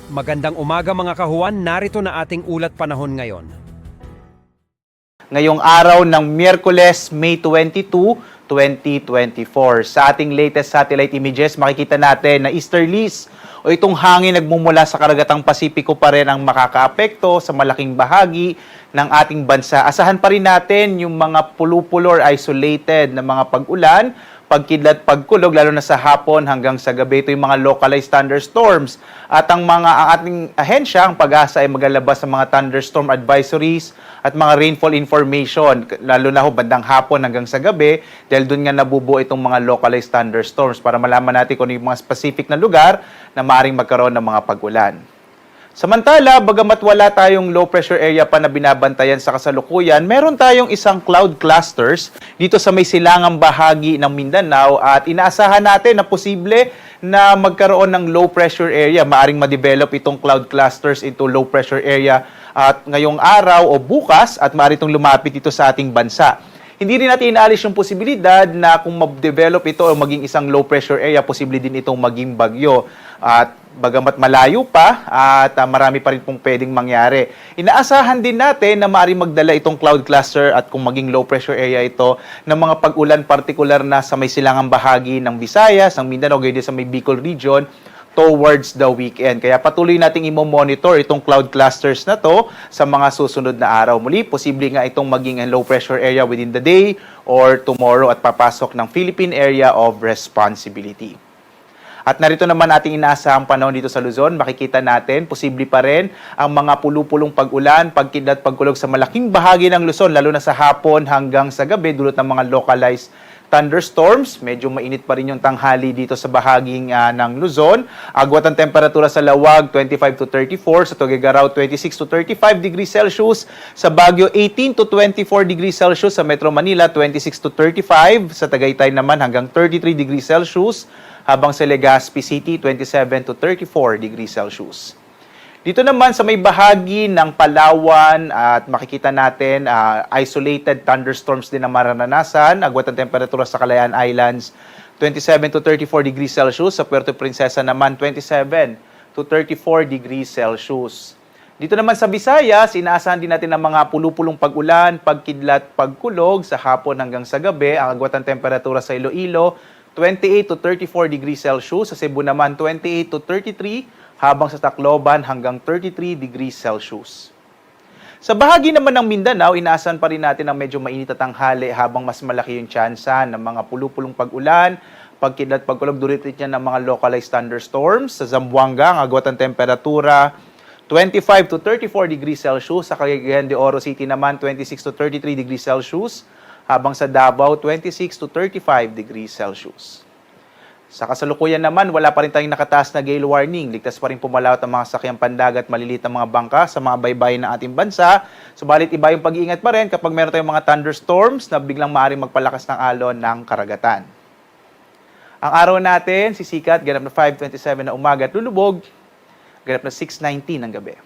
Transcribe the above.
Magandang umaga mga kahuan, narito na ating ulat panahon ngayon. Ngayong araw ng Miyerkules, May 22, 2024. Sa ating latest satellite images, makikita natin na easterlies o itong hangin nagmumula sa karagatang Pasipiko pa rin ang makakaapekto sa malaking bahagi ng ating bansa. Asahan pa rin natin yung mga pulupulo or isolated na mga pag-ulan, pagkidlat, pagkulog, lalo na sa hapon hanggang sa gabi. Ito yung mga localized thunderstorms. At ang ating ahensya, ang Pag-asa, ay maglalabas ng mga thunderstorm advisories at mga rainfall information, lalo na bandang hapon hanggang sa gabi, dahil doon nga nabubuo itong mga localized thunderstorms para malaman natin kung ano yung mga specific na lugar na maaaring magkaroon ng mga pag-ulan. Samantala, bagamat wala tayong low pressure area pa na binabantayan sa kasalukuyan, meron tayong isang cloud clusters dito sa may silangang bahagi ng Mindanao at inaasahan natin na posible na magkaroon ng low pressure area. Maaring ma-develop itong cloud clusters into low pressure area at ngayong araw o bukas at maaari itong lumapit ito sa ating bansa. Hindi rin natin inaalis yung posibilidad na kung ma-develop ito o maging isang low pressure area, posible din itong maging bagyo. At bagamat malayo pa at marami pa rin pong pwedeng mangyari. Inaasahan din natin na maaaring magdala itong cloud cluster at kung maging low pressure area ito ng mga pag-ulan partikular na sa may silangang bahagi ng Visayas, ng Mindanao, ganyan sa may Bicol region towards the weekend. Kaya patuloy nating i-monitor itong cloud clusters na to sa mga susunod na araw. Muli, posible nga itong maging low pressure area within the day or tomorrow at papasok ng Philippine Area of Responsibility. At narito naman ating inaasahang panahon dito sa Luzon. Makikita natin, posible pa rin ang mga pulupulong pag-ulan, pagkidlat, pagkulog sa malaking bahagi ng Luzon, lalo na sa hapon hanggang sa gabi, dulot ng mga localized thunderstorms. Medyo mainit pa rin yung tanghali dito sa bahaging ng Luzon. Agwat ang temperatura sa Lawag, 25 to 34. Sa Tuguegarao, 26 to 35 degrees Celsius. Sa Baguio, 18 to 24 degrees Celsius. Sa Metro Manila, 26 to 35. Sa Tagaytay naman, hanggang 33 degrees Celsius. Habang sa Legazpi City, 27 to 34 degrees Celsius. Dito naman sa may bahagi ng Palawan at makikita natin isolated thunderstorms din ang mararanasan. Agwat ang temperatura sa Kalayaan Islands, 27 to 34 degrees Celsius. Sa Puerto Princesa naman, 27 to 34 degrees Celsius. Dito naman sa Visayas, inaasahan din natin ng mga pulupulong pag-ulan, pagkidlat, pagkulog sa hapon hanggang sa gabi. Ang agwat ang temperatura sa Iloilo, 28 to 34 degrees Celsius. Sa Cebu naman, 28 to 33, habang sa Tacloban hanggang 33 degrees Celsius. Sa bahagi naman ng Mindanao, inaasahan pa rin natin ang medyo mainit at tanghali habang mas malaki yung tsansa ng mga pulupulong pag-ulan, pagkidlat, pagkulog, dulit yan ng mga localized thunderstorms. Sa Zamboanga, ang agwat ng temperatura, 25 to 34 degrees Celsius. Sa Cagayan de Oro City naman, 26 to 33 degrees Celsius. Habang sa Davao, 26 to 35 degrees Celsius. Sa kasalukuyan naman, wala pa rin tayong nakataas na gale warning. Ligtas pa rin pumalawat ang mga sakyang pandagat, maliliit na mga bangka sa mga baybayin ng ating bansa. Subalit iba yung pag-iingat pa rin kapag meron tayong mga thunderstorms na biglang maaaring magpalakas ng alon ng karagatan. Ang araw natin, sisikat, ganap na 5:27 na umaga at lulubog, ganap na 6:19 ng gabi.